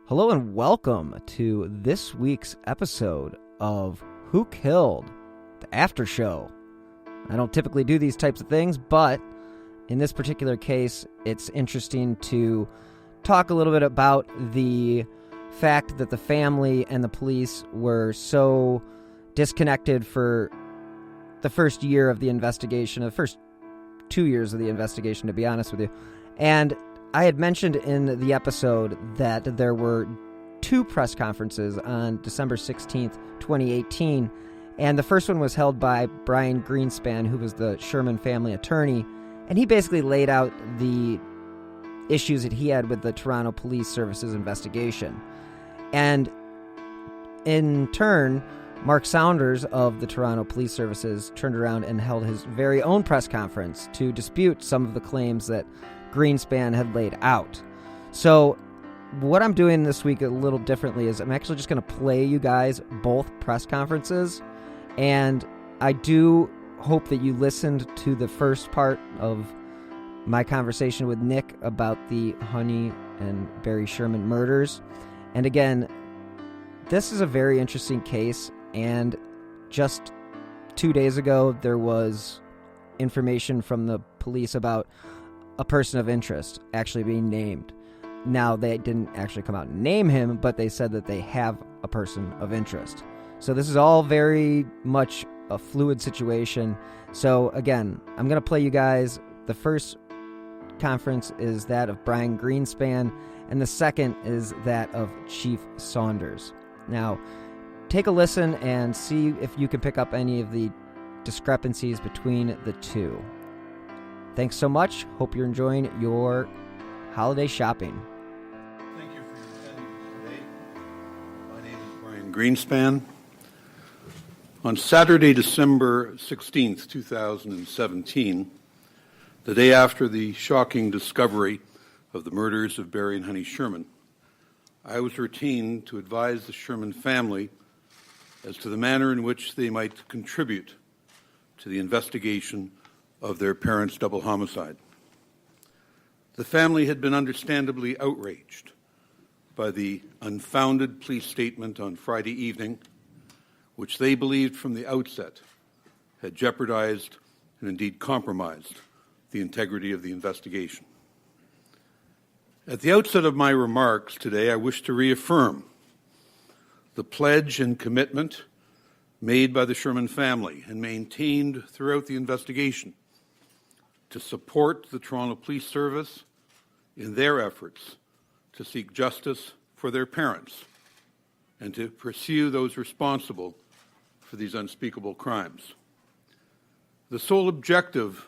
Hello and welcome to this week's episode of Who Killed? The After Show. I don't typically do these types of things, but in this particular case, it's interesting to talk a little bit about the fact that the family and the police were so disconnected for the first year of the investigation, the first 2 years of the investigation, to be honest with you. And I had mentioned in the episode that there were 2 press conferences on December 16th, 2018, and the first one was held by Brian Greenspan, who was the Sherman family attorney, and he basically laid out the issues that he had with the Toronto Police Service's investigation. And in turn, Mark Saunders of the Toronto Police Services turned around and held his very own press conference to dispute some of the claims that Greenspan had laid out. So what I'm doing this week a little differently is I'm actually just going to play you guys both press conferences, and I do hope that you listened to the first part of my conversation with Nick about the Honey and Barry Sherman murders. And again, this is a very interesting case, and just 2 days ago there was information from the police about a person of interest actually being named. Now, they didn't actually come out and name him, but they said that they have a person of interest. So this is all very much a fluid situation. So again, I'm going to play you guys. The first conference is that of Brian Greenspan, and the second is that of Chief Saunders. Now, take a listen and see if you can pick up any of the discrepancies between the two. Thanks so much. Hope you're enjoying your holiday shopping. Thank you for your attendance today. My name is Brian Greenspan. On Saturday, December 16th, 2017, the day after the shocking discovery of the murders of Barry and Honey Sherman, I was retained to advise the Sherman family as to the manner in which they might contribute to the investigation of their parents' double homicide. The family had been understandably outraged by the unfounded police statement on Friday evening, which they believed from the outset had jeopardized and indeed compromised the integrity of the investigation. At the outset of my remarks today, I wish to reaffirm the pledge and commitment made by the Sherman family and maintained throughout the investigation to support the Toronto Police Service in their efforts to seek justice for their parents and to pursue those responsible for these unspeakable crimes. The sole objective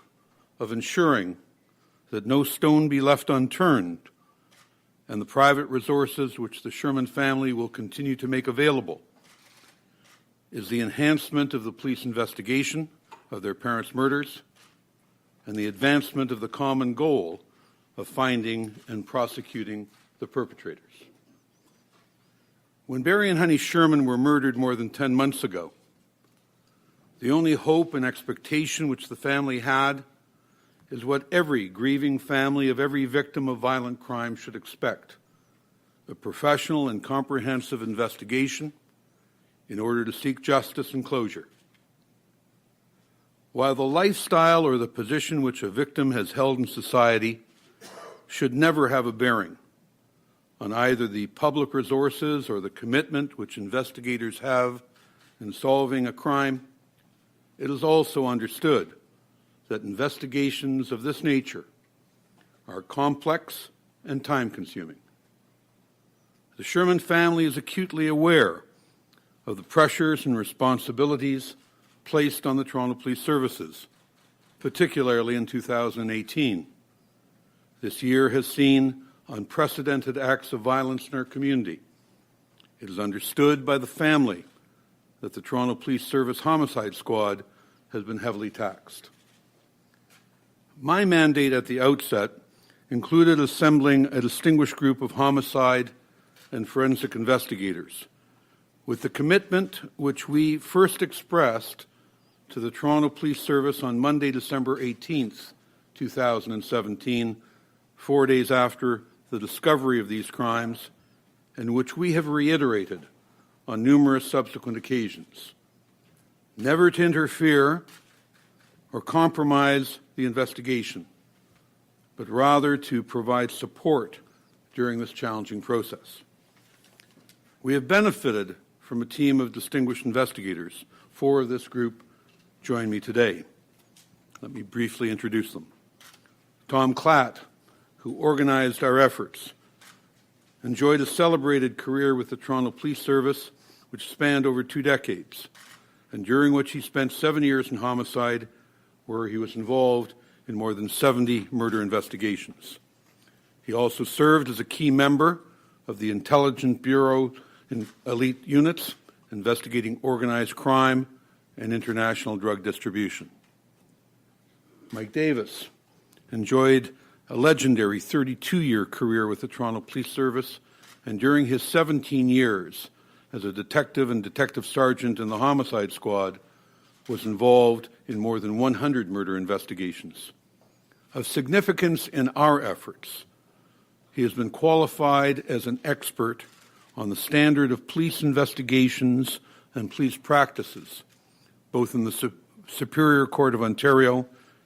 of ensuring that no stone be left unturned and the private resources which the Sherman family will continue to make available is the enhancement of the police investigation of their parents' murders and the advancement of the common goal of finding and prosecuting the perpetrators. When Barry and Honey Sherman were murdered more than 10 months ago, the only hope and expectation which the family had is what every grieving family of every victim of violent crime should expect: a professional and comprehensive investigation in order to seek justice and closure. While the lifestyle or the position which a victim has held in society should never have a bearing on either the public resources or the commitment which investigators have in solving a crime, it is also understood that investigations of this nature are complex and time-consuming. The Sherman family is acutely aware of the pressures and responsibilities placed on the Toronto Police Services, particularly in 2018. This year has seen unprecedented acts of violence in our community. It is understood by the family that the Toronto Police Service Homicide Squad has been heavily taxed. My mandate at the outset included assembling a distinguished group of homicide and forensic investigators with the commitment which we first expressed to the Toronto Police Service on Monday, December 18th, 2017, 4 days after the discovery of these crimes, and which we have reiterated on numerous subsequent occasions. Never to interfere or compromise the investigation, but rather to provide support during this challenging process. We have benefited from a team of distinguished investigators. 4 of this group join me today. Let me briefly introduce them. Tom Klatt, who organized our efforts, enjoyed a celebrated career with the Toronto Police Service, which spanned over 2 decades, and during which he spent 7 years in homicide, where he was involved in more than 70 murder investigations. He also served as a key member of the Intelligence Bureau in elite units investigating organized crime and international drug distribution. Mike Davis enjoyed a legendary 32-year career with the Toronto Police Service, and during his 17 years as a detective and detective sergeant in the homicide squad, was involved in more than 100 murder investigations. Of significance in our efforts, he has been qualified as an expert on the standard of police investigations and police practices, both in the Superior Court of Ontario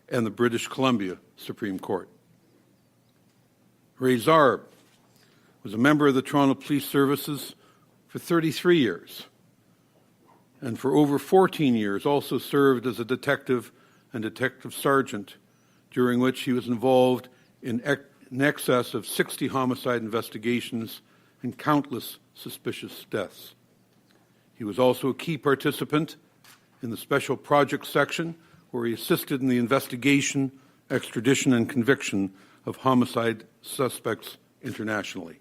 and the British Columbia Supreme Court. Ray Zarb was a member of the Toronto Police Services for 33 years, and for over 14 years also served as a detective and detective sergeant, during which he was involved in excess of 60 homicide investigations and countless suspicious deaths. He was also a key participant in the Special Projects section, where he assisted in the investigation, extradition, and conviction of homicide suspects internationally.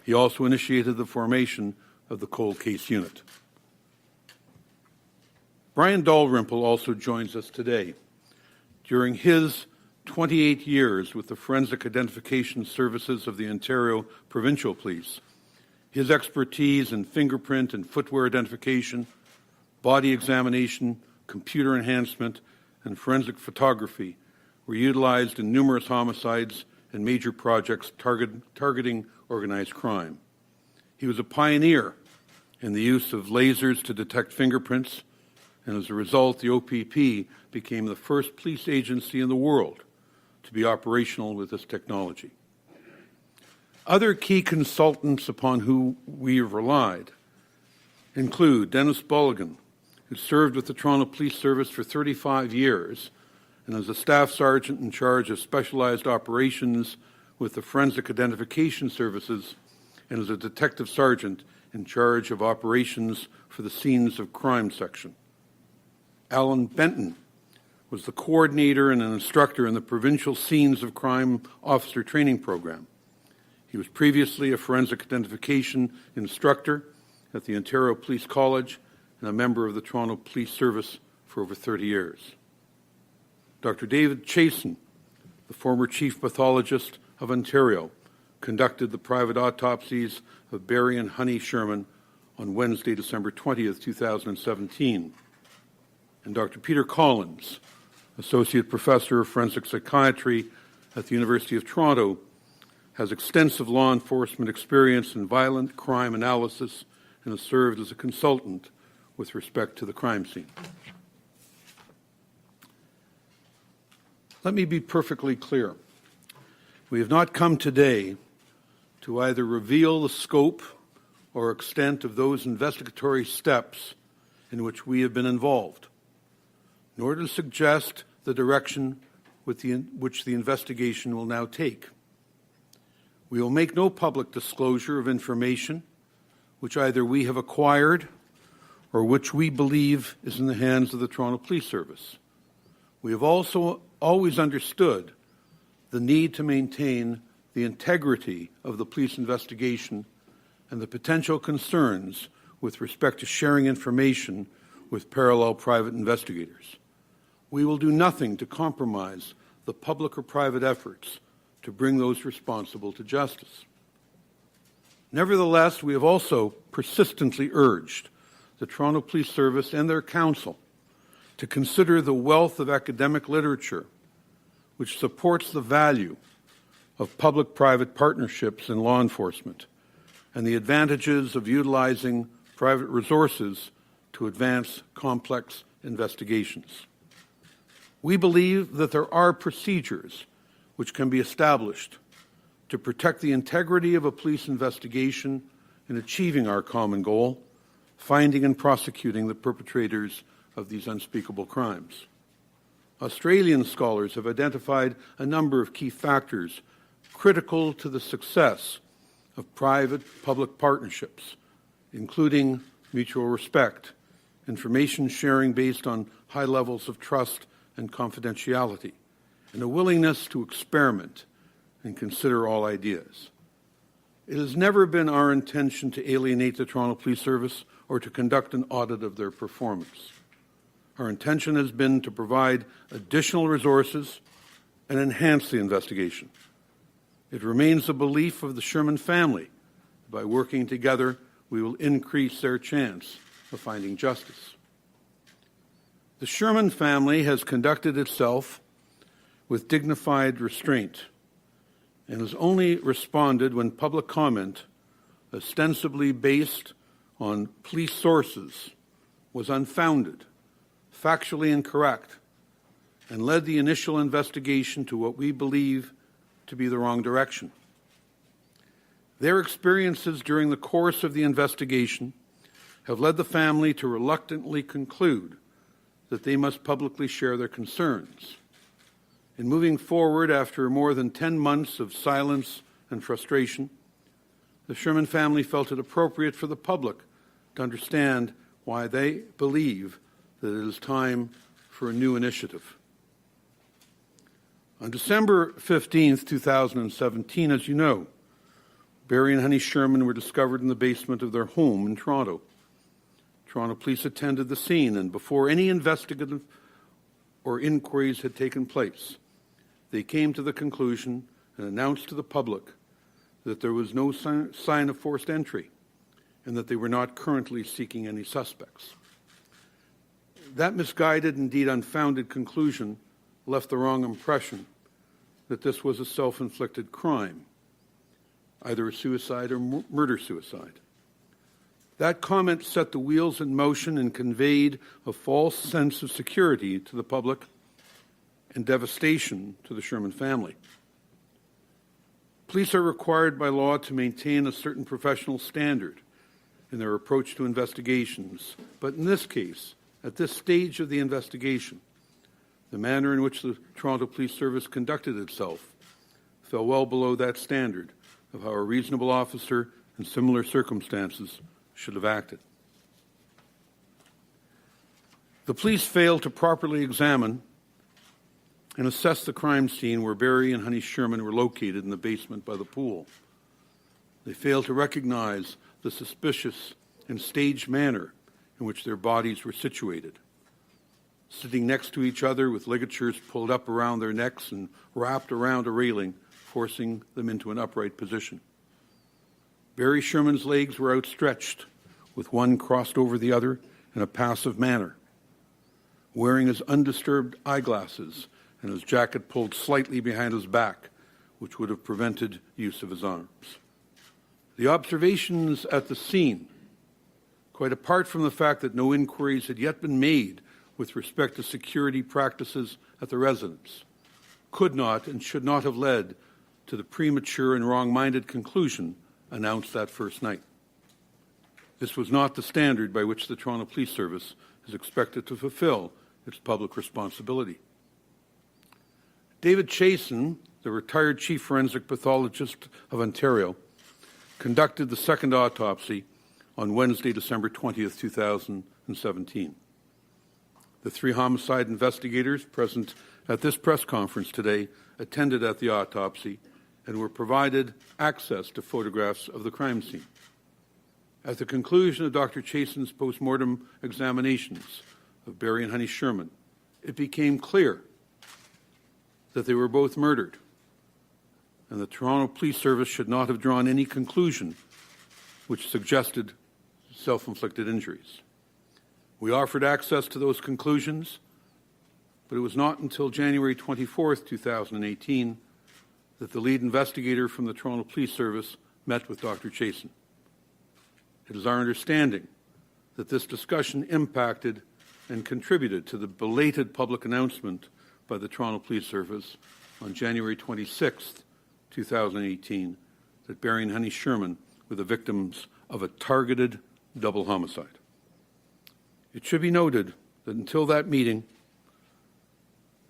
He also initiated the formation of the Cold Case Unit. Brian Dalrymple also joins us today. During his 28 years with the Forensic Identification Services of the Ontario Provincial Police, his expertise in fingerprint and footwear identification, body examination, computer enhancement, and forensic photography were utilized in numerous homicides and major projects targeting organized crime. He was a pioneer in the use of lasers to detect fingerprints, and as a result, the OPP became the first police agency in the world to be operational with this technology. Other key consultants upon whom we have relied include Dennis Bulligan, who served with the Toronto Police Service for 35 years and as a staff sergeant in charge of specialized operations with the Forensic Identification Services, and as a detective sergeant in charge of operations for the Scenes of Crime section. Alan Benton was the coordinator and an instructor in the Provincial Scenes of Crime Officer Training Program. He was previously a forensic identification instructor at the Ontario Police College and a member of the Toronto Police Service for over 30 years. Dr. David Chasen, the former Chief Pathologist of Ontario, conducted the private autopsies of Barry and Honey Sherman on Wednesday, December 20th, 2017. And Dr. Peter Collins, Associate Professor of Forensic Psychiatry at the University of Toronto, has extensive law enforcement experience in violent crime analysis and has served as a consultant with respect to the crime scene. Let me be perfectly clear. We have not come today to either reveal the scope or extent of those investigatory steps in which we have been involved, nor to suggest the direction which the investigation will now take. We will make no public disclosure of information which either we have acquired or which we believe is in the hands of the Toronto Police Service. We have also always understood the need to maintain the integrity of the police investigation and the potential concerns with respect to sharing information with parallel private investigators. We will do nothing to compromise the public or private efforts to bring those responsible to justice. Nevertheless, we have also persistently urged the Toronto Police Service and their counsel to consider the wealth of academic literature which supports the value of public-private partnerships in law enforcement, and the advantages of utilizing private resources to advance complex investigations. We believe that there are procedures which can be established to protect the integrity of a police investigation in achieving our common goal, finding and prosecuting the perpetrators of these unspeakable crimes. Australian scholars have identified a number of key factors critical to the success of private-public partnerships, including mutual respect, information sharing based on high levels of trust and confidentiality, and a willingness to experiment and consider all ideas. It has never been our intention to alienate the Toronto Police Service or to conduct an audit of their performance. Our intention has been to provide additional resources and enhance the investigation. It remains the belief of the Sherman family that by working together, we will increase their chance of finding justice. The Sherman family has conducted itself with dignified restraint and has only responded when public comment, ostensibly based on police sources, was unfounded, factually incorrect, and led the initial investigation to what we believe to be the wrong direction. Their experiences during the course of the investigation have led the family to reluctantly conclude that they must publicly share their concerns. In moving forward after more than 10 months of silence and frustration, the Sherman family felt it appropriate for the public to understand why they believe that it is time for a new initiative. On December 15th, 2017, as you know, Barry and Honey Sherman were discovered in the basement of their home in Toronto. Toronto police attended the scene, and before any investigative or inquiries had taken place, they came to the conclusion and announced to the public that there was no sign of forced entry and that they were not currently seeking any suspects. That misguided, indeed unfounded conclusion left the wrong impression that this was a self-inflicted crime, either a suicide or murder-suicide. That comment set the wheels in motion and conveyed a false sense of security to the public and devastation to the Sherman family. Police are required by law to maintain a certain professional standard in their approach to investigations, but in this case, at this stage of the investigation, the manner in which the Toronto Police Service conducted itself fell well below that standard of how a reasonable officer in similar circumstances should have acted. The police failed to properly examine and assess the crime scene where Barry and Honey Sherman were located in the basement by the pool. They failed to recognize the suspicious and staged manner in which their bodies were situated, sitting next to each other with ligatures pulled up around their necks and wrapped around a railing, forcing them into an upright position. Barry Sherman's legs were outstretched, with one crossed over the other in a passive manner, wearing his undisturbed eyeglasses and his jacket pulled slightly behind his back, which would have prevented use of his arms. The observations at the scene, quite apart from the fact that no inquiries had yet been made with respect to security practices at the residence, could not and should not have led to the premature and wrong-minded conclusion announced that first night. This was not the standard by which the Toronto Police Service is expected to fulfill its public responsibility. David Chasen, the retired Chief Forensic Pathologist of Ontario, conducted the second autopsy on Wednesday, December 20th, 2017. The three homicide investigators present at this press conference today attended at the autopsy and were provided access to photographs of the crime scene. At the conclusion of Dr. Chasen's post-mortem examinations of Barry and Honey Sherman, it became clear that they were both murdered, and the Toronto Police Service should not have drawn any conclusion which suggested self-inflicted injuries. We offered access to those conclusions, but it was not until January 24th, 2018, that the lead investigator from the Toronto Police Service met with Dr. Chasen. it is our understanding that this discussion impacted and contributed to the belated public announcement by the Toronto Police Service on January 26, 2018, that Barry and Honey Sherman were the victims of a targeted double homicide. It should be noted that until that meeting,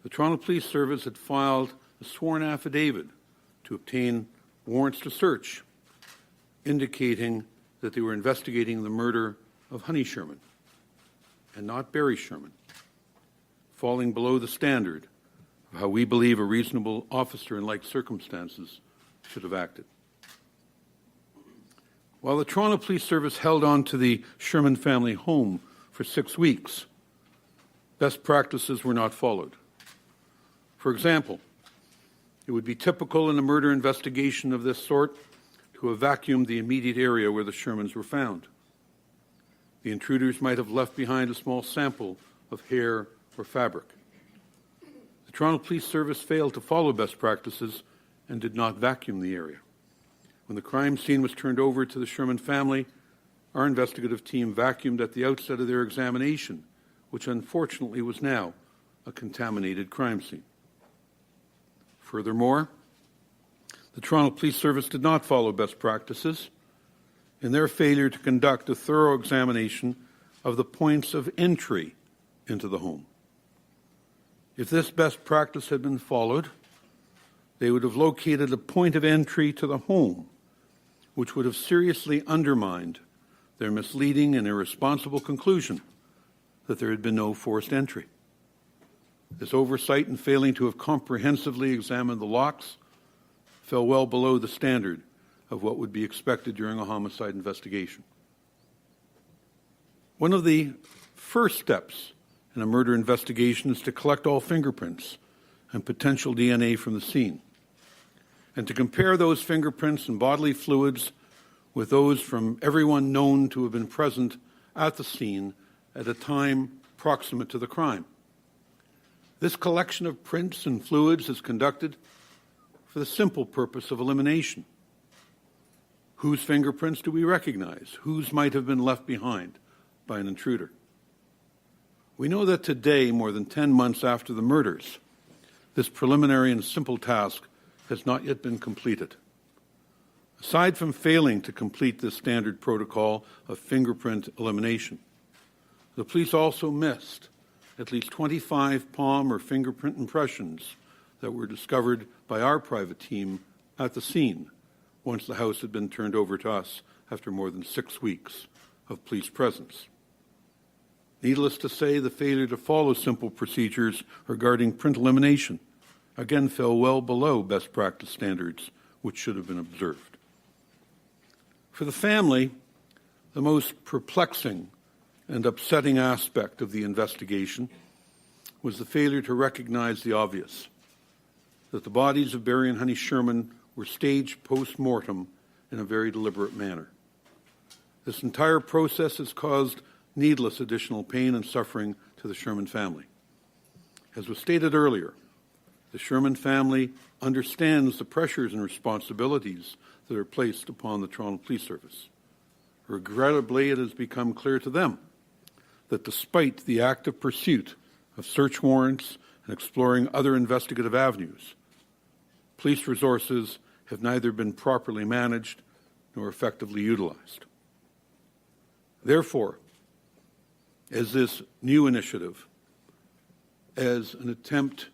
the Toronto Police Service had filed a sworn affidavit to obtain warrants to search, indicating that they were investigating the murder of Honey Sherman and not Barry Sherman, falling below the standard of how we believe a reasonable officer in like circumstances should have acted. While the Toronto Police Service held on to the Sherman family home for 6 weeks, best practices were not followed. For example, it would be typical in a murder investigation of this sort to have vacuumed the immediate area where the Shermans were found. The intruders might have left behind a small sample of hair or fabric. The Toronto Police Service failed to follow best practices and did not vacuum the area. When the crime scene was turned over to the Sherman family, our investigative team vacuumed at the outset of their examination, which unfortunately was now a contaminated crime scene. Furthermore, the Toronto Police Service did not follow best practices in their failure to conduct a thorough examination of the points of entry into the home. If this best practice had been followed, they would have located a point of entry to the home, which would have seriously undermined their misleading and irresponsible conclusion that there had been no forced entry. This oversight in failing to have comprehensively examined the locks fell well below the standard of what would be expected during a homicide investigation. One of the first steps in a murder investigation is to collect all fingerprints and potential DNA from the scene, and to compare those fingerprints and bodily fluids with those from everyone known to have been present at the scene at a time proximate to the crime. This collection of prints and fluids is conducted for the simple purpose of elimination. Whose fingerprints do we recognize? Whose might have been left behind by an intruder? We know that today, more than 10 months after the murders, this preliminary and simple task has not yet been completed. Aside from failing to complete this standard protocol of fingerprint elimination, the police also missed at least 25 palm or fingerprint impressions that were discovered by our private team at the scene once the house had been turned over to us after more than 6 weeks of police presence. Needless to say, the failure to follow simple procedures regarding print elimination again fell well below best practice standards, which should have been observed. For the family, the most perplexing and upsetting aspect of the investigation was the failure to recognize the obvious, that the bodies of Barry and Honey Sherman were staged post-mortem in a very deliberate manner. This entire process has caused needless additional pain and suffering to the Sherman family. As was stated earlier, the Sherman family understands the pressures and responsibilities that are placed upon the Toronto Police Service. Regrettably, it has become clear to them that despite the active pursuit of search warrants and exploring other investigative avenues, police resources have neither been properly managed nor effectively utilized. Therefore, as this new initiative, as an attempt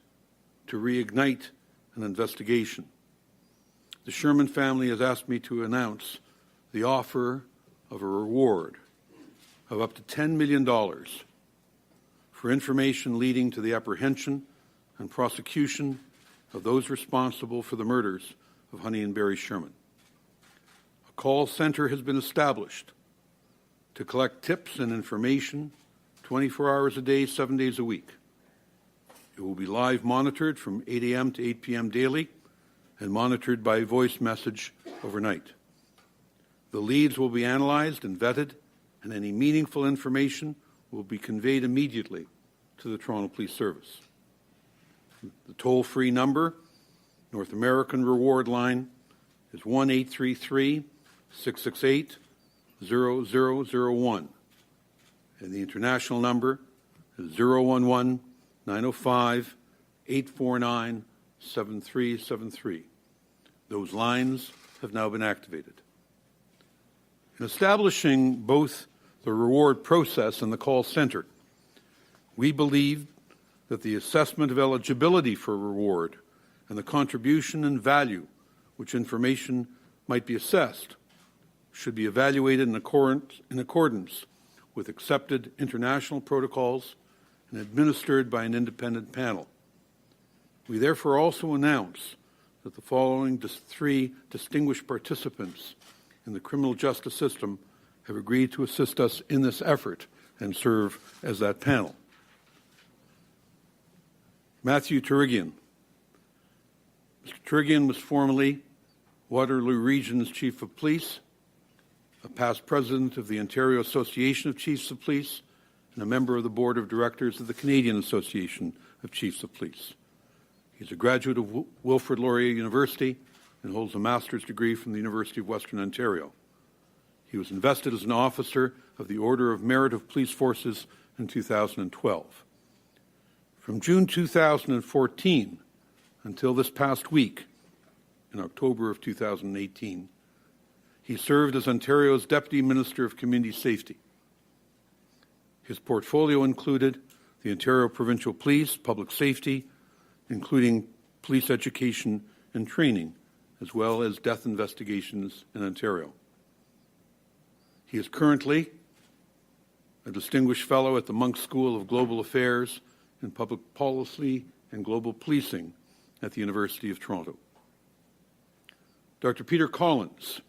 to reignite an investigation, the Sherman family has asked me to announce the offer of a reward of up to $10 million for information leading to the apprehension and prosecution of those responsible for the murders of Honey and Barry Sherman. A call center has been established to collect tips and information 24 hours a day, 7 days a week. It will be live monitored from 8 a.m. to 8 p.m. daily and monitored by voice message overnight. The leads will be analyzed and vetted, and any meaningful information will be conveyed immediately to the Toronto Police Service. The toll-free number, North American Reward Line, is 1-833-668-1111. 0001, and the international number is 011-905-849-7373. Those lines have now been activated. In establishing both the reward process and the call center, we believe that the assessment of eligibility for reward and the contribution and value which information might be assessed should be evaluated in accordance with accepted international protocols and administered by an independent panel. We therefore also announce that the following three distinguished participants in the criminal justice system have agreed to assist us in this effort and serve as that panel. Matthew Turigian. Mr. Turigian was formerly Waterloo Region's Chief of Police, a past president of the Ontario Association of Chiefs of Police, and a member of the Board of Directors of the Canadian Association of Chiefs of Police. He's a graduate of Wilfrid Laurier University and holds a master's degree from the University of Western Ontario. He was invested as an officer of the Order of Merit of Police Forces in 2012. From June 2014 until this past week, in October of 2018, he served as Ontario's Deputy Minister of Community Safety. His portfolio included the Ontario Provincial Police, Public Safety, including police education and training, as well as death investigations in Ontario. He is currently a Distinguished Fellow at the Monk School of Global Affairs in Public Policy and Global Policing at the University of Toronto. Dr. Peter Collins,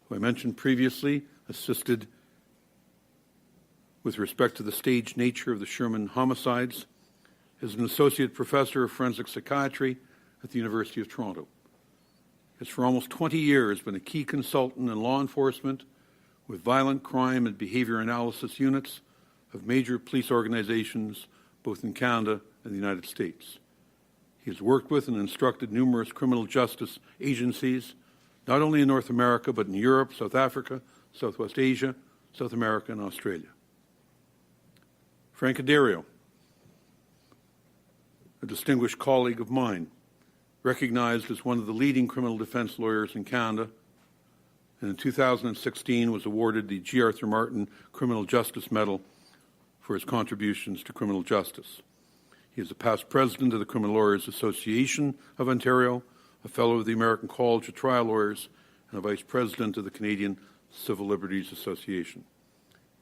who I mentioned previously, assisted with respect to the staged nature of the Sherman homicides, is an Associate Professor of Forensic Psychiatry at the University of Toronto. He has for almost 20 years been a key consultant in law enforcement with violent crime and behavior analysis units of major police organizations both in Canada and the United States. He has worked with and instructed numerous criminal justice agencies, not only in North America, but in Europe, South Africa, Southwest Asia, South America, and Australia. Frank Addario, a distinguished colleague of mine, recognized as one of the leading criminal defense lawyers in Canada, and in 2016 was awarded the G. Arthur Martin Criminal Justice Medal for his contributions to criminal justice. He is a past president of the Criminal Lawyers Association of Ontario, a fellow of the American College of Trial Lawyers, and a vice president of the Canadian Civil Liberties Association.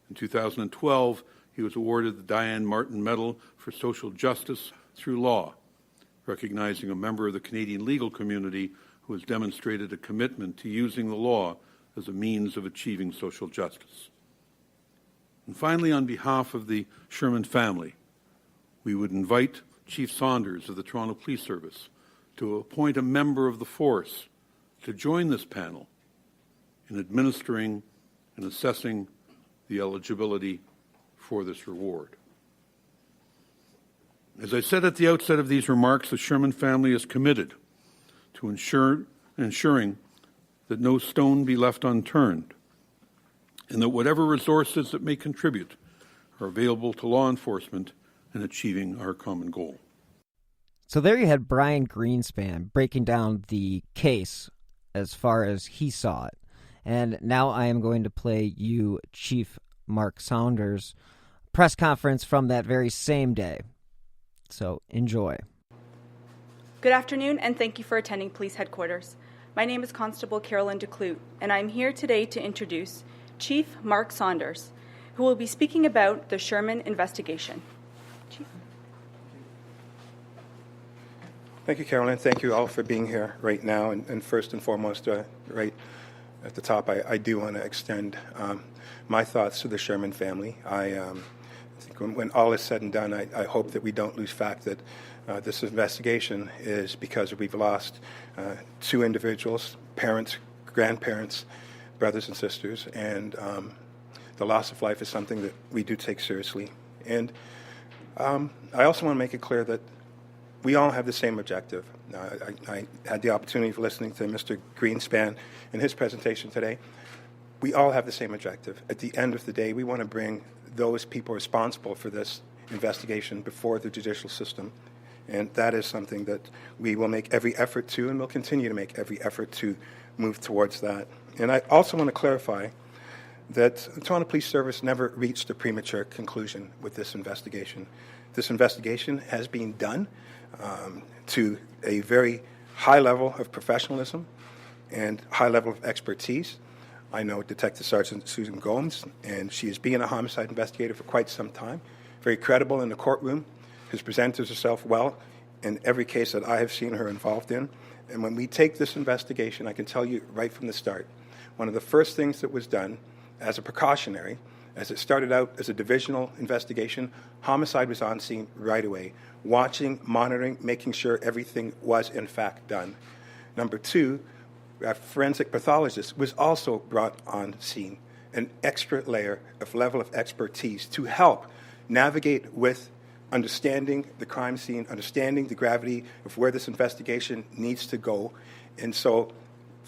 In 2012, he was awarded the Diane Martin Medal for Social Justice through Law, recognizing a member of the Canadian legal community who has demonstrated a commitment to using the law as a means of achieving social justice. And finally, on behalf of the Sherman family, we would invite Chief Saunders of the Toronto Police Service to appoint a member of the force to join this panel in administering and assessing the eligibility for this reward. As I said at the outset of these remarks, the Sherman family is committed to ensuring that no stone be left unturned, and that whatever resources that may contribute are available to law enforcement in achieving our common goal. So there you had Brian Greenspan breaking down the case as far as he saw it. And now I am going to play you Chief Mark Saunders' press conference from that very same day. So enjoy. Good afternoon, and thank you for attending Police Headquarters. My name is Constable Carolyn DeClute, and I'm here today to introduce Chief Mark Saunders, who will be speaking about the Sherman investigation. Chief. Thank you, Carolyn. Thank you all for being here right now. And first and foremost, right at the top, I do want to extend my thoughts to the Sherman family. I think when all is said and done, I hope that we don't lose fact that this investigation is because we've lost two individuals, parents, grandparents, brothers and sisters, and the loss of life is something that we do take seriously. And I also want to make it clear that we all have the same objective. I had the opportunity of listening to Mr. Greenspan in his presentation today. we all have the same objective. At the end of the day, we want to bring those people responsible for this investigation before the judicial system. And that is something that we will make every effort to, and will continue to make every effort to move towards that. And I also want to clarify that the Toronto Police Service never reached a premature conclusion with this investigation. This investigation has been done to a very high level of professionalism and high level of expertise. I know Detective Sergeant Susan Gomes, and she has been a homicide investigator for quite some time, very credible in the courtroom, has presented herself well in every case that I have seen her involved in. And when we take this investigation, I can tell you right from the start, one of the first things that was done as a precautionary, as it started out as a divisional investigation, homicide was on scene right away, watching, monitoring, making sure everything was in fact done. Number two, a forensic pathologist was also brought on scene, an extra layer of level of expertise to help navigate with understanding the crime scene, understanding the gravity of where this investigation needs to go. And so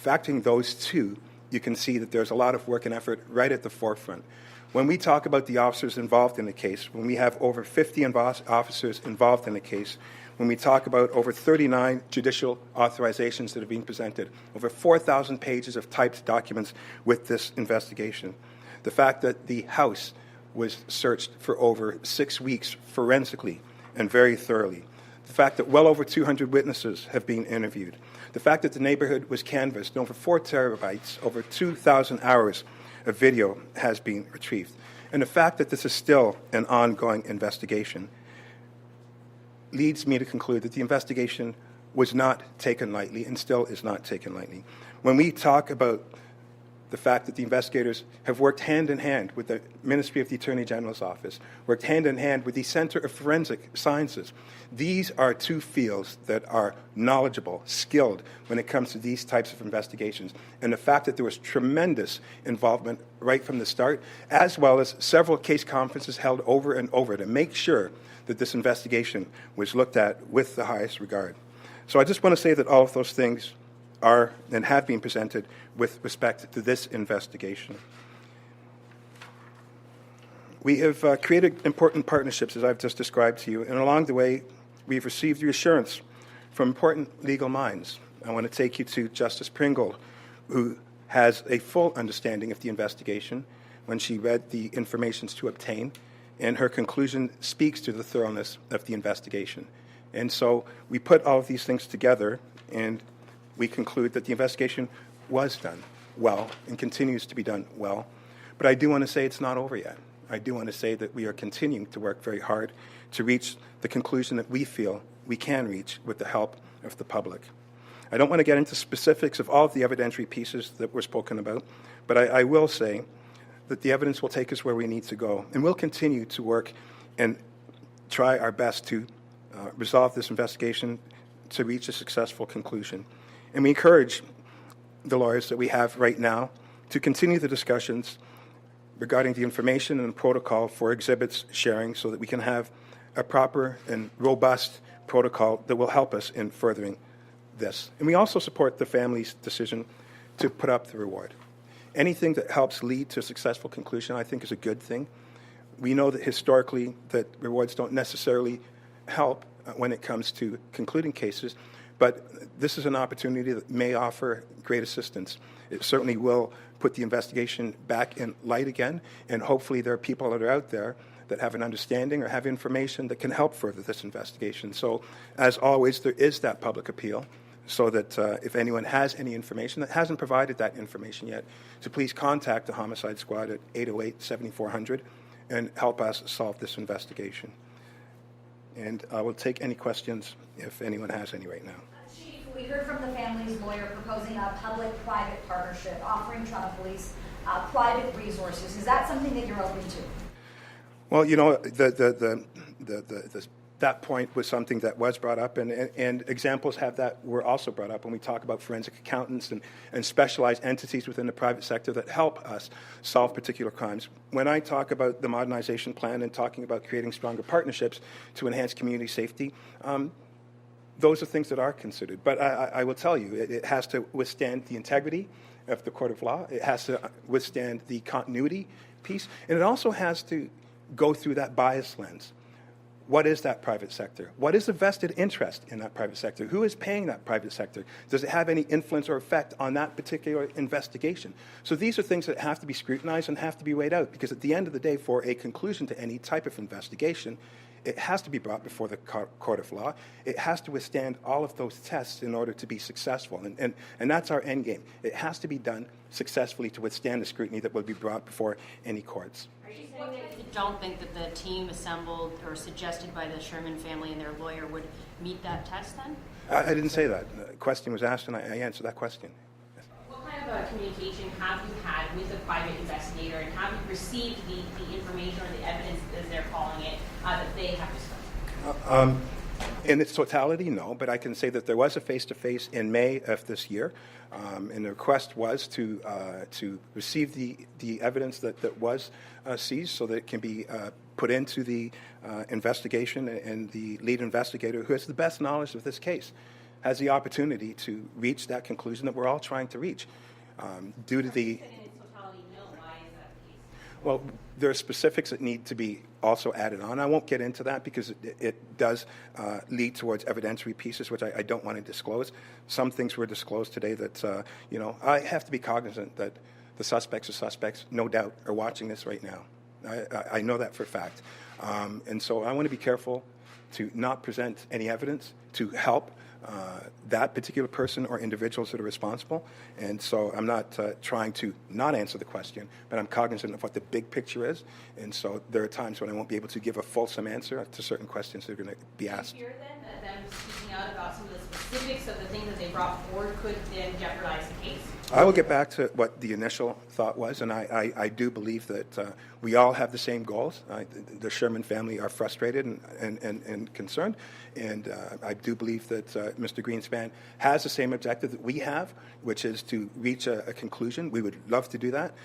factoring those two, you can see that there's a lot of work and effort right at the forefront. When we talk about the officers involved in the case, when we have over 50 officers involved in the case, when we talk about over 39 judicial authorizations that have been presented, over 4,000 pages of typed documents with this investigation, the fact that the house was searched for over 6 weeks forensically and very thoroughly, the fact that well over 200 witnesses have been interviewed, the fact that the neighborhood was canvassed, over 4 terabytes, over 2,000 hours of video has been retrieved, and the fact that this is still an ongoing investigation leads me to conclude that the investigation was not taken lightly and still is not taken lightly. When we talk about the fact that the investigators have worked hand in hand with the Ministry of the Attorney General's Office, worked hand in hand with the Center of Forensic Sciences. These are two fields that are knowledgeable, skilled when it comes to these types of investigations. And the fact that there was tremendous involvement right from the start, as well as several case conferences held over and over to make sure that this investigation was looked at with the highest regard. So I just want to say that all of those things are and have been presented with respect to this investigation. We have created important partnerships, as I've just described to you, and along the way, we've received reassurance from important legal minds. I want to take you to Justice Pringle, who has a full understanding of the investigation when she read the information to obtain, and her conclusion speaks to the thoroughness of the investigation. And so we put all of these things together, and we conclude that the investigation was done well and continues to be done well. But I do want to say it's not over yet. I do want to say that we are continuing to work very hard to reach the conclusion that we feel we can reach with the help of the public. I don't want to get into specifics of all of the evidentiary pieces that were spoken about, but I will say that the evidence will take us where we need to go, and we'll continue to work and try our best to resolve this investigation to reach a successful conclusion. And we encourage the lawyers that we have right now to continue the discussions regarding the information and the protocol for exhibits sharing so that we can have a proper and robust protocol that will help us in furthering this. And we also support the family's decision to put up the reward. Anything that helps lead to a successful conclusion, I think, is a good thing. We know that historically that rewards don't necessarily help when it comes to concluding cases, but this is an opportunity that may offer great assistance. It certainly will put the investigation back in light again, and hopefully there are people that are out there that have an understanding or have information that can help further this investigation. So, as always, there is that public appeal, so that if anyone has any information that hasn't provided that information yet, to please contact the Homicide Squad at 808-7400 and help us solve this investigation. And I will take any questions if anyone has any right now. Chief, we heard from the family's lawyer proposing a public-private partnership, offering Toronto Police private resources. Is that something that you're open to? Well, you know, that point was something that was brought up, and examples were also brought up when we talk about forensic accountants and specialized entities within the private sector that help us solve particular crimes. When I talk about the modernization plan and talking about creating stronger partnerships to enhance community safety, those are things that are considered. But I will tell you, it has to withstand the integrity of the court of law. It has to withstand the continuity piece. And it also has to go through that bias lens. What is that private sector? What is the vested interest in that private sector? Who is paying that private sector? Does it have any influence or effect on that particular investigation? So these are things that have to be scrutinized and have to be weighed out, because at the end of the day, for a conclusion to any type of investigation, it has to be brought before the court of law. It has to withstand all of those tests in order to be successful. And that's our end game. It has to be done successfully to withstand the scrutiny that will be brought before any courts. Are you saying that you don't think that the team assembled or suggested by the Sherman family and their lawyer would meet that test then? I didn't say that. The question was asked, and I answered that question. What kind of communication have you had with a private investigator, and have you received the information or the evidence, as they're calling it, that they have discussed? In its totality, no, but I can say that there was a face-to-face in May of this year, and the request was to receive the evidence that was seized so that it can be put into the investigation, and the lead investigator, who has the best knowledge of this case, has the opportunity to reach that conclusion that we're all trying to reach. Due to the... Well, there are specifics that need to be also added on. I won't get into that because it does lead towards evidentiary pieces, which I don't want to disclose. Some things were disclosed today that, I have to be cognizant that the suspects are suspects, no doubt, are watching this right now. I know that for a fact. And so I want to be careful to not present any evidence to help that particular person or individuals that are responsible. And so I'm not trying to not answer the question, but I'm cognizant of what the big picture is. And so there are times when I won't be able to give a fulsome answer to certain questions that are going to be asked. Do you hear then that them speaking out about some of the specifics of the things that they brought forward could then jeopardize the case? I will get back to what the initial thought was, and I do believe that we all have the same goals. The Sherman family are frustrated and concerned, and I do believe that Mr. Greenspan has the same objective that we have, which is to reach a conclusion. We would love to do that.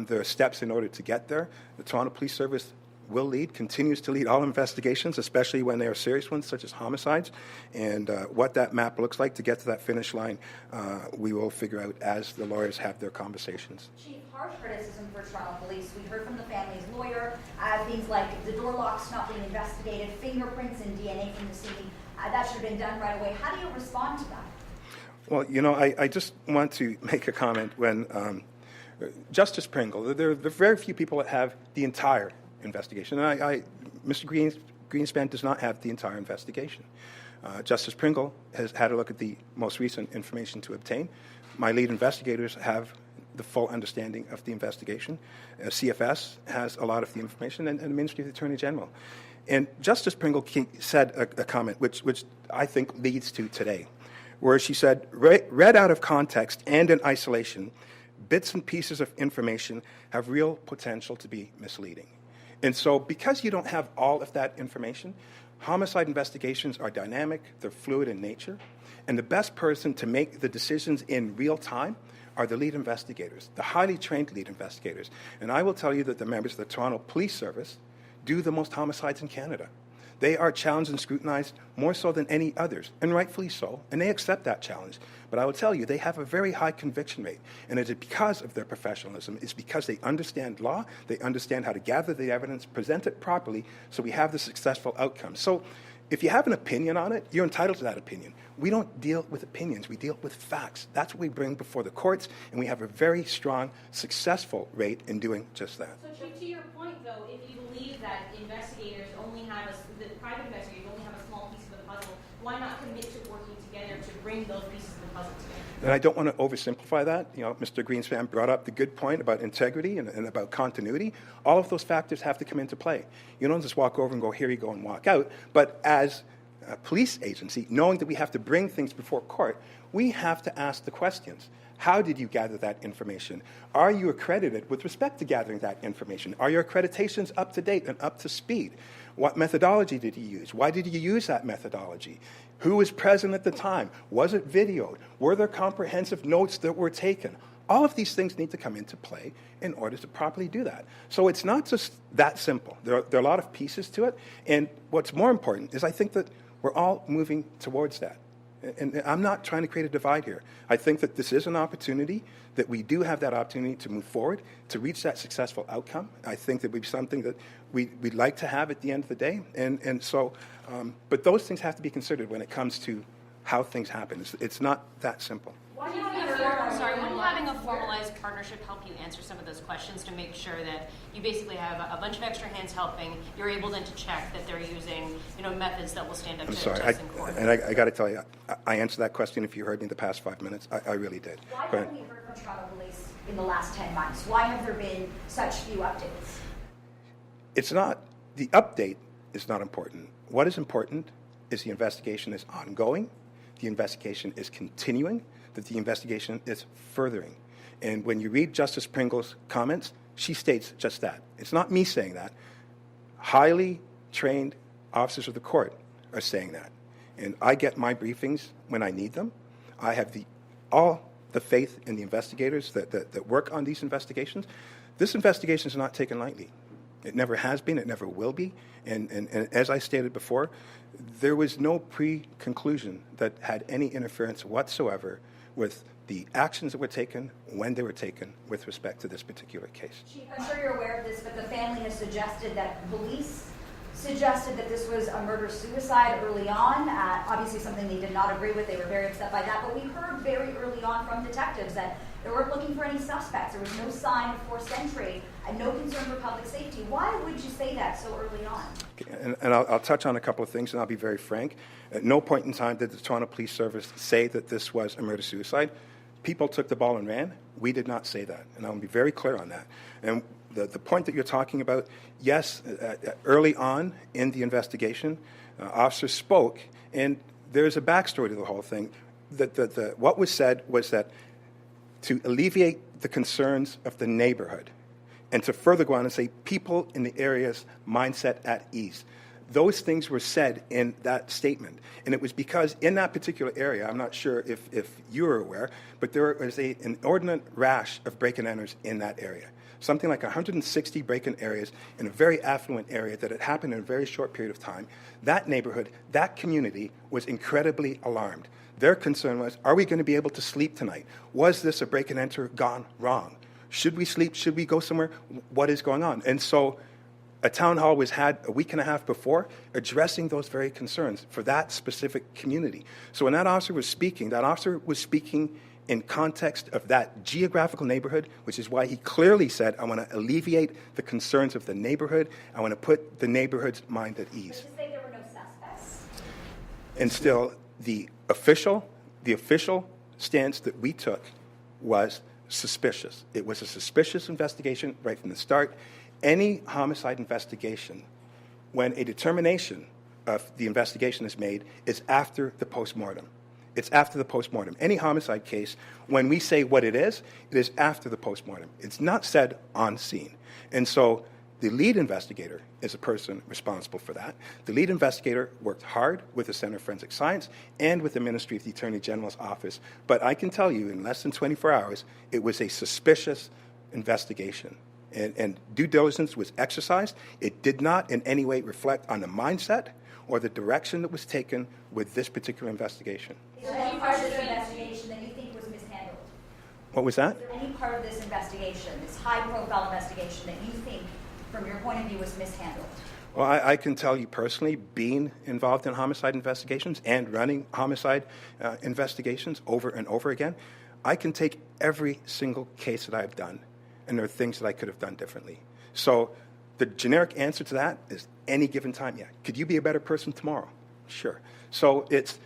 There are steps in order to get there. The Toronto Police Service continues to lead all investigations, especially when they are serious ones, such as homicides. And what that map looks like to get to that finish line, we will figure out as the lawyers have their conversations. Chief, harsh criticism for Toronto Police. We heard from the family's lawyer, things like the door locks not being investigated, fingerprints and DNA from the scene. That should have been done right away. How do you respond to that? Well, I just want to make a comment when Justice Pringle, there are very few people that have the entire investigation. And Mr. Greenspan does not have the entire investigation. Justice Pringle has had a look at the most recent information to obtain. My lead investigators have the full understanding of the investigation. CFS has a lot of the information, and the Ministry of the Attorney General. And Justice Pringle said a comment which I think leads to today, where she said, read out of context and in isolation, bits and pieces of information have real potential to be misleading. And so because you don't have all of that information, homicide investigations are dynamic, they're fluid in nature, and the best person to make the decisions in real time are the lead investigators, the highly trained lead investigators. And I will tell you that the members of the Toronto Police Service do the most homicides in Canada. They are challenged and scrutinized more so than any others, and rightfully so, and they accept that challenge. But I will tell you, they have a very high conviction rate, and it is because of their professionalism. It's because they understand law, they understand how to gather the evidence, present it properly, so we have the successful outcome. So if you have an opinion on it, you're entitled to that opinion. We don't deal with opinions, we deal with facts. That's what we bring before the courts, and we have a very strong, successful rate in doing just that. So to your point, though, if you believe that investigators only have the private investigators only have a small piece of the puzzle, why not commit to working together to bring those pieces of the puzzle together? And I don't want to oversimplify that. Mr. Greenspan brought up the good point about integrity and about continuity. All of those factors have to come into play. You don't just walk over and go, here you go, and walk out. But as a police agency, knowing that we have to bring things before court, we have to ask the questions. How did you gather that information? Are you accredited with respect to gathering that information? Are your accreditations up to date and up to speed? What methodology did you use? Why did you use that methodology? Who was present at the time? Was it videoed? Were there comprehensive notes that were taken? All of these things need to come into play in order to properly do that. So it's not just that simple. There are a lot of pieces to it. And what's more important is I think that we're all moving towards that. And I'm not trying to create a divide here. I think that this is an opportunity, that we do have that opportunity to move forward, to reach that successful outcome. I think that would be something that we'd like to have at the end of the day. But those things have to be considered when it comes to how things happen. It's not that simple. Wouldn't having a formalized partnership help you answer some of those questions to make sure that you basically have a bunch of extra hands helping? You're able then to check that they're using, methods that will stand up to tests in court. And I got to tell you, I answered that question. If you heard me the past 5 minutes, I really did. Why haven't we heard from Toronto Police in the last 10 months? Why have there been such few updates? It's not, the update is not important. What is important is the investigation is ongoing, the investigation is continuing, that the investigation is furthering. And when you read Justice Pringle's comments, she states just that. It's not me saying that. Highly trained officers of the court are saying that. And I get my briefings when I need them. I have all the faith in the investigators that work on these investigations. This investigation is not taken lightly. It never has been. It never will be. And as I stated before, there was no pre-conclusion that had any interference whatsoever with the actions that were taken when they were taken with respect to this particular case. Chief, I'm sure you're aware of this, but the family has suggested that police suggested that this was a murder-suicide early on. Obviously something they did not agree with. They were very upset by that. But we heard very early on from detectives that they weren't looking for any suspects. There was no sign of forced entry and no concern for public safety. Why would you say that so early on? Okay, and I'll touch on a couple of things, and I'll be very frank. At no point in time did the Toronto Police Service say that this was a murder-suicide. People took the ball and ran. We did not say that, and I'll be very clear on that. And the point that you're talking about, yes, early on in the investigation, officers spoke, and there's a backstory to the whole thing. What was said was that to alleviate the concerns of the neighborhood, and to further go on and say people in the area's mindset at ease. Those things were said in that statement. And it was because in that particular area, I'm not sure if you are aware, but there was an inordinate rash of break-and-enters in that area. Something like 160 break-in areas in a very affluent area that had happened in a very short period of time. That neighborhood, that community was incredibly alarmed. Their concern was, are we going to be able to sleep tonight? Was this a break-and-enter gone wrong? Should we sleep? Should we go somewhere? What is going on? And so a town hall was had a week and a half before addressing those very concerns for that specific community. So when that officer was speaking in context of that geographical neighborhood, which is why he clearly said, I want to alleviate the concerns of the neighborhood. I want to put the neighborhood's mind at ease. But to say there were no suspects? And still, the official stance that we took was suspicious. It was a suspicious investigation right from the start. Any homicide investigation, when a determination of the investigation is made, is after the postmortem. It's after the postmortem. Any homicide case, when we say what it is after the postmortem. It's not said on scene. And so the lead investigator is a person responsible for that. The lead investigator worked hard with the Center of Forensic Science and with the Ministry of the Attorney General's office. But I can tell you, in less than 24 hours, it was a suspicious investigation. And due diligence was exercised. It did not in any way reflect on the mindset or the direction that was taken with this particular investigation. Is there any part of this investigation that you think was mishandled? What was that? Is there any part of this investigation, this high-profile investigation, that you think, from your point of view, was mishandled? Well, I can tell you personally, being involved in homicide investigations and running homicide investigations over and over again, I can take every single case that I've done, and there are things that I could have done differently. So the generic answer to that is any given time, yeah. Could you be a better person tomorrow? Sure. So it's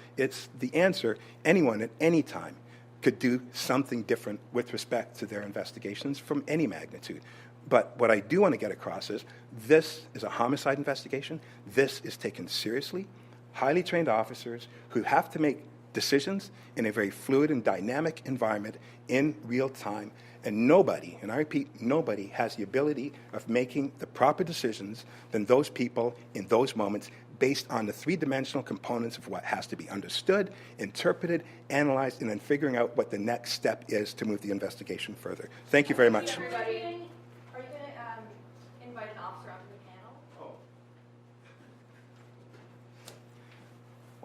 the answer, anyone at any time could do something different with respect to their investigations from any magnitude. But what I do want to get across is this is a homicide investigation. This is taken seriously. Highly trained officers who have to make decisions in a very fluid and dynamic environment in real time. And nobody, and I repeat, nobody has the ability of making the proper decisions than those people in those moments based on the three-dimensional components of what has to be understood, interpreted, analyzed, and then figuring out what the next step is to move the investigation further. Thank you very much. Are you going to invite an officer onto the panel?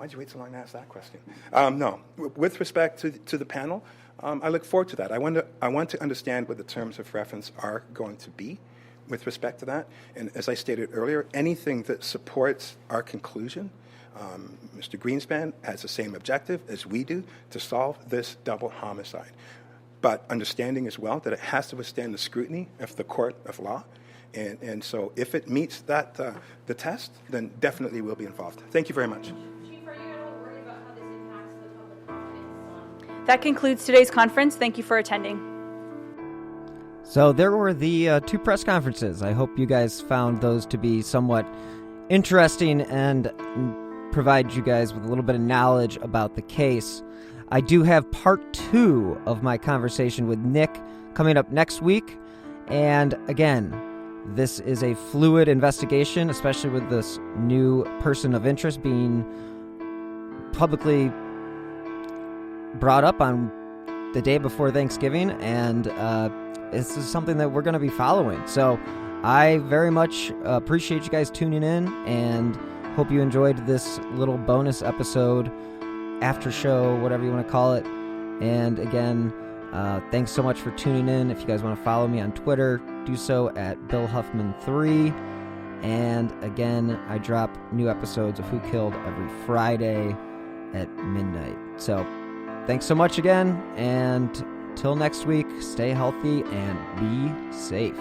Why'd you wait so long to ask that question? No. With respect to the panel, I look forward to that. I want to understand what the terms of reference are going to be with respect to that. And as I stated earlier, anything that supports our conclusion, Mr. Greenspan has the same objective as we do to solve this double homicide. But understanding as well that it has to withstand the scrutiny of the court of law. And so if it meets that the test, then definitely we'll be involved. Thank you very much. Chief, are you at all worried about how this impacts the public confidence? That concludes today's conference. Thank you for attending. So there were the 2 press conferences. I hope you guys found those to be somewhat interesting and provide you guys with a little bit of knowledge about the case. I do have part 2 of my conversation with Nick coming up next week. And again, this is a fluid investigation, especially with this new person of interest being publicly brought up on the day before Thanksgiving. And this is something that we're going to be following. So I very much appreciate you guys tuning in and hope you enjoyed this little bonus episode, after show, whatever you want to call it. And again, thanks so much for tuning in. If you guys want to follow me on Twitter, do so at BillHuffman3. And again, I drop new episodes of Who Killed every Friday at midnight. So thanks so much again. And till next week, stay healthy and be safe.